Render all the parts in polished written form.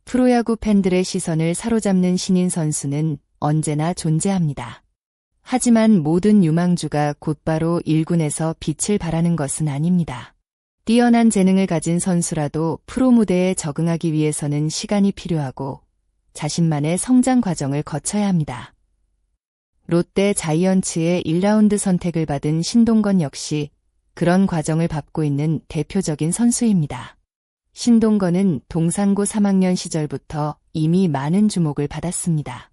프로야구 팬들의 시선을 사로잡는 신인 선수는 언제나 존재합니다. 하지만 모든 유망주가 곧바로 1군에서 빛을 발하는 것은 아닙니다. 뛰어난 재능을 가진 선수라도 프로 무대에 적응하기 위해서는 시간이 필요하고 자신만의 성장 과정을 거쳐야 합니다. 롯데 자이언츠의 1라운드 선택을 받은 신동건 역시 그런 과정을 밟고 있는 대표적인 선수입니다. 신동건은 동산고 3학년 시절부터 이미 많은 주목을 받았습니다.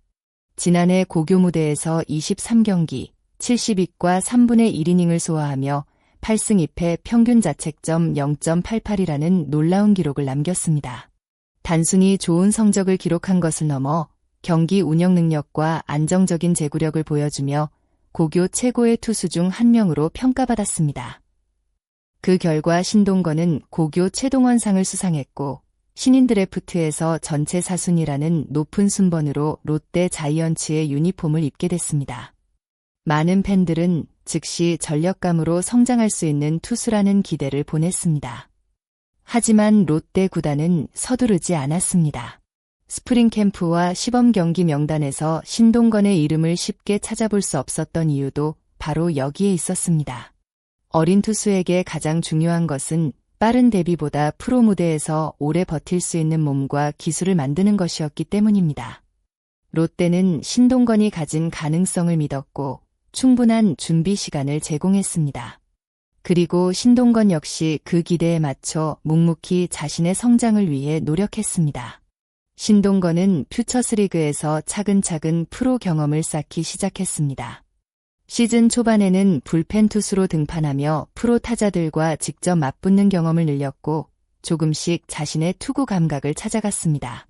지난해 고교 무대에서 23경기, 72과 3분의 1이닝을 소화하며 8승 2패 평균 자책점 0.88이라는 놀라운 기록을 남겼습니다. 단순히 좋은 성적을 기록한 것을 넘어 경기 운영 능력과 안정적인 제구력을 보여주며 고교 최고의 투수 중 한 명으로 평가받았습니다. 그 결과 신동건은 고교 최동원상을 수상했고 신인 드래프트에서 전체 4순위라는 높은 순번으로 롯데 자이언츠의 유니폼을 입게 됐습니다. 많은 팬들은 즉시 전력감으로 성장할 수 있는 투수라는 기대를 보냈습니다. 하지만 롯데 구단은 서두르지 않았습니다. 스프링 캠프와 시범 경기 명단에서 신동건의 이름을 쉽게 찾아볼 수 없었던 이유도 바로 여기에 있었습니다. 어린 투수에게 가장 중요한 것은 빠른 데뷔보다 프로 무대에서 오래 버틸 수 있는 몸과 기술을 만드는 것이었기 때문입니다. 롯데는 신동건이 가진 가능성을 믿었고 충분한 준비 시간을 제공했습니다. 그리고 신동건 역시 그 기대에 맞춰 묵묵히 자신의 성장을 위해 노력했습니다. 신동건은 퓨처스리그에서 차근차근 프로 경험을 쌓기 시작했습니다. 시즌 초반에는 불펜 투수로 등판하며 프로 타자들과 직접 맞붙는 경험을 늘렸고 조금씩 자신의 투구 감각을 찾아갔습니다.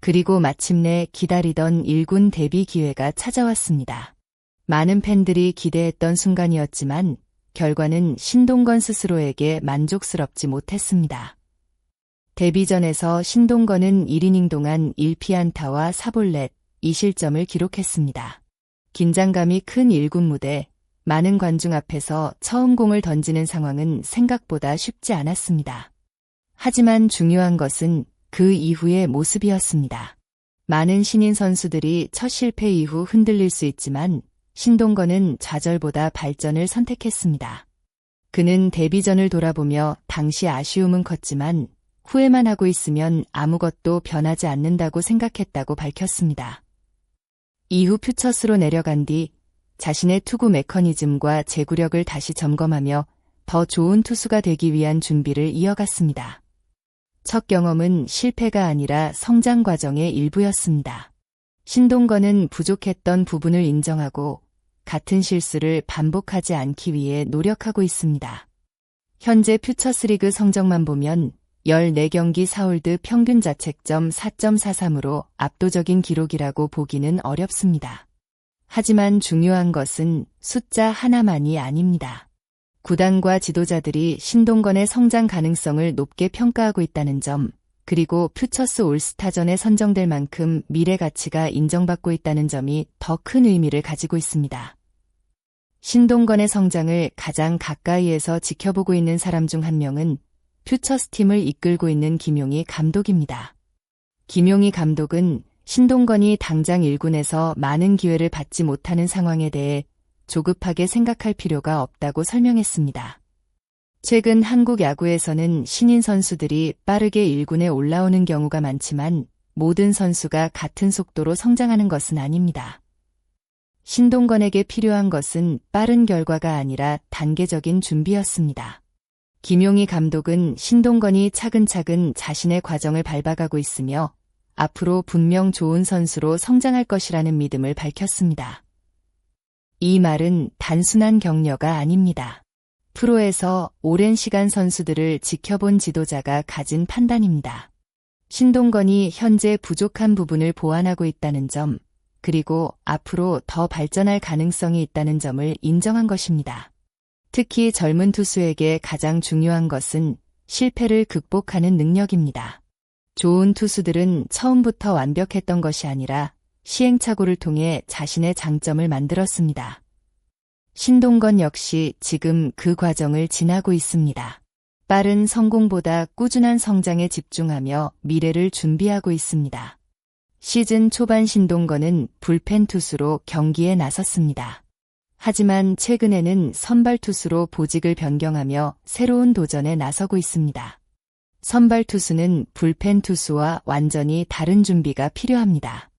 그리고 마침내 기다리던 1군 데뷔 기회가 찾아왔습니다. 많은 팬들이 기대했던 순간이었지만 결과는 신동건 스스로에게 만족스럽지 못했습니다. 데뷔전에서 신동건은 1이닝 동안 1피안타와 4볼넷, 2실점을 기록했습니다. 긴장감이 큰 1군 무대, 많은 관중 앞에서 처음 공을 던지는 상황은 생각보다 쉽지 않았습니다. 하지만 중요한 것은 그 이후의 모습이었습니다. 많은 신인 선수들이 첫 실패 이후 흔들릴 수 있지만 신동건은 좌절보다 발전을 선택했습니다. 그는 데뷔전을 돌아보며 당시 아쉬움은 컸지만 후회만 하고 있으면 아무것도 변하지 않는다고 생각했다고 밝혔습니다. 이후 퓨처스로 내려간 뒤 자신의 투구 메커니즘과 제구력을 다시 점검하며 더 좋은 투수가 되기 위한 준비를 이어갔습니다. 첫 경험은 실패가 아니라 성장 과정의 일부였습니다. 신동건은 부족했던 부분을 인정하고 같은 실수를 반복하지 않기 위해 노력하고 있습니다. 현재 퓨처스리그 성적만 보면 14경기 4홀드 평균 자책점 4.43으로 압도적인 기록이라고 보기는 어렵습니다. 하지만 중요한 것은 숫자 하나만이 아닙니다. 구단과 지도자들이 신동건의 성장 가능성을 높게 평가하고 있다는 점, 그리고 퓨처스 올스타전에 선정될 만큼 미래 가치가 인정받고 있다는 점이 더 큰 의미를 가지고 있습니다. 신동건의 성장을 가장 가까이에서 지켜보고 있는 사람 중 한 명은 퓨처스 팀을 이끌고 있는 김용희 감독입니다. 김용희 감독은 신동건이 당장 1군에서 많은 기회를 받지 못하는 상황에 대해 조급하게 생각할 필요가 없다고 설명했습니다. 최근 한국 야구에서는 신인 선수들이 빠르게 1군에 올라오는 경우가 많지만 모든 선수가 같은 속도로 성장하는 것은 아닙니다. 신동건에게 필요한 것은 빠른 결과가 아니라 단계적인 준비였습니다. 김용희 감독은 신동건이 차근차근 자신의 과정을 밟아가고 있으며 앞으로 분명 좋은 선수로 성장할 것이라는 믿음을 밝혔습니다. 이 말은 단순한 격려가 아닙니다. 프로에서 오랜 시간 선수들을 지켜본 지도자가 가진 판단입니다. 신동건이 현재 부족한 부분을 보완하고 있다는 점, 그리고 앞으로 더 발전할 가능성이 있다는 점을 인정한 것입니다. 특히 젊은 투수에게 가장 중요한 것은 실패를 극복하는 능력입니다. 좋은 투수들은 처음부터 완벽했던 것이 아니라 시행착오를 통해 자신의 장점을 만들었습니다. 신동건 역시 지금 그 과정을 지나고 있습니다. 빠른 성공보다 꾸준한 성장에 집중하며 미래를 준비하고 있습니다. 시즌 초반 신동건은 불펜 투수로 경기에 나섰습니다. 하지만 최근에는 선발 투수로 보직을 변경하며 새로운 도전에 나서고 있습니다. 선발 투수는 불펜 투수와 완전히 다른 준비가 필요합니다.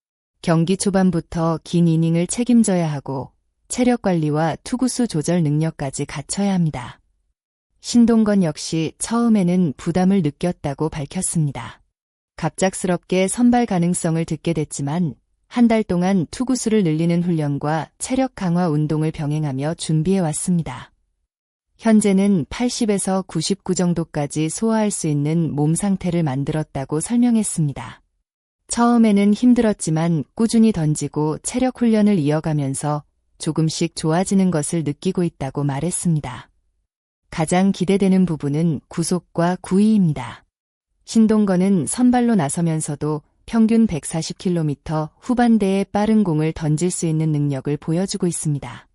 경기 초반부터 긴 이닝을 책임져야 하고 체력 관리와 투구수 조절 능력까지 갖춰야 합니다. 신동건 역시 처음에는 부담을 느꼈다고 밝혔습니다. 갑작스럽게 선발 가능성을 듣게 됐지만 한 달 동안 투구수를 늘리는 훈련과 체력 강화 운동을 병행하며 준비해 왔습니다. 현재는 80에서 99 정도까지 소화할 수 있는 몸 상태를 만들었다고 설명했습니다. 처음에는 힘들었지만 꾸준히 던지고 체력 훈련을 이어가면서 조금씩 좋아지는 것을 느끼고 있다고 말했습니다. 가장 기대되는 부분은 구속과 구위입니다. 신동건은 선발로 나서면서도 평균 140km 후반대의 빠른 공을 던질 수 있는 능력을 보여주고 있습니다.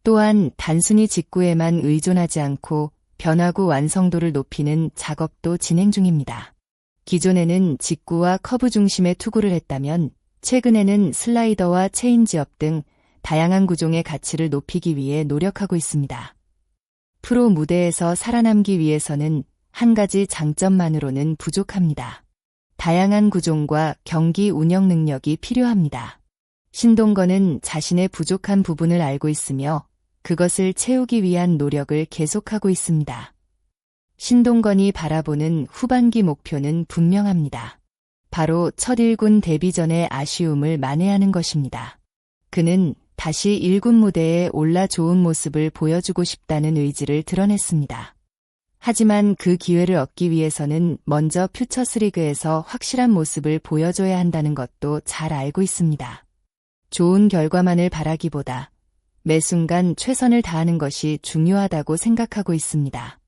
또한 단순히 직구에만 의존하지 않고 변화구 완성도를 높이는 작업도 진행 중입니다. 기존에는 직구와 커브 중심의 투구를 했다면 최근에는 슬라이더와 체인지업 등 다양한 구종의 가치를 높이기 위해 노력하고 있습니다. 프로 무대에서 살아남기 위해서는 한 가지 장점만으로는 부족합니다. 다양한 구종과 경기 운영 능력이 필요합니다. 신동건은 자신의 부족한 부분을 알고 있으며 그것을 채우기 위한 노력을 계속하고 있습니다. 신동건이 바라보는 후반기 목표는 분명합니다. 바로 첫 1군 데뷔 전의 아쉬움을 만회하는 것입니다. 그는 다시 1군 무대에 올라 좋은 모습을 보여주고 싶다는 의지를 드러냈습니다. 하지만 그 기회를 얻기 위해서는 먼저 퓨처스리그에서 확실한 모습을 보여줘야 한다는 것도 잘 알고 있습니다. 좋은 결과만을 바라기보다 매 순간 최선을 다하는 것이 중요하다고 생각하고 있습니다.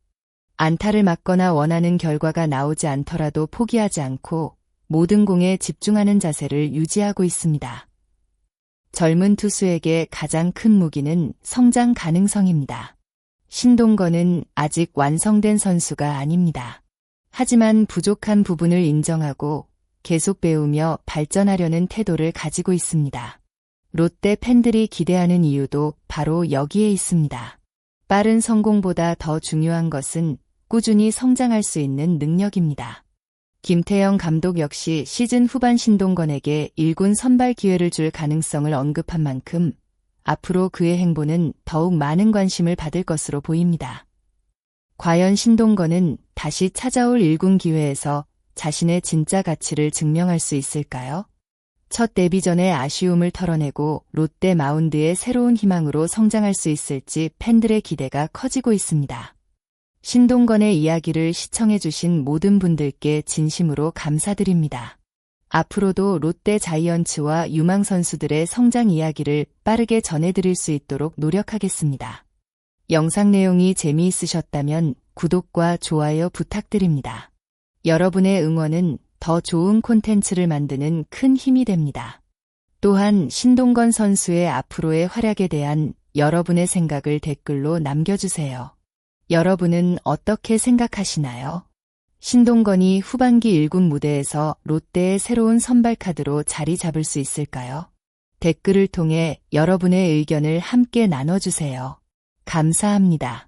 안타를 맞거나 원하는 결과가 나오지 않더라도 포기하지 않고 모든 공에 집중하는 자세를 유지하고 있습니다. 젊은 투수에게 가장 큰 무기는 성장 가능성입니다. 신동건은 아직 완성된 선수가 아닙니다. 하지만 부족한 부분을 인정하고 계속 배우며 발전하려는 태도를 가지고 있습니다. 롯데 팬들이 기대하는 이유도 바로 여기에 있습니다. 빠른 성공보다 더 중요한 것은 꾸준히 성장할 수 있는 능력입니다. 김태형 감독 역시 시즌 후반 신동건에게 1군 선발 기회를 줄 가능성을 언급한 만큼 앞으로 그의 행보는 더욱 많은 관심을 받을 것으로 보입니다. 과연 신동건은 다시 찾아올 1군 기회에서 자신의 진짜 가치를 증명할 수 있을까요? 첫 데뷔 전의 아쉬움을 털어내고 롯데 마운드의 새로운 희망으로 성장할 수 있을지 팬들의 기대가 커지고 있습니다. 신동건의 이야기를 시청해주신 모든 분들께 진심으로 감사드립니다. 앞으로도 롯데 자이언츠와 유망 선수들의 성장 이야기를 빠르게 전해드릴 수 있도록 노력하겠습니다. 영상 내용이 재미있으셨다면 구독과 좋아요 부탁드립니다. 여러분의 응원은 더 좋은 콘텐츠를 만드는 큰 힘이 됩니다. 또한 신동건 선수의 앞으로의 활약에 대한 여러분의 생각을 댓글로 남겨주세요. 여러분은 어떻게 생각하시나요? 신동건이 후반기 1군 무대에서 롯데의 새로운 선발 카드로 자리 잡을 수 있을까요? 댓글을 통해 여러분의 의견을 함께 나눠주세요. 감사합니다.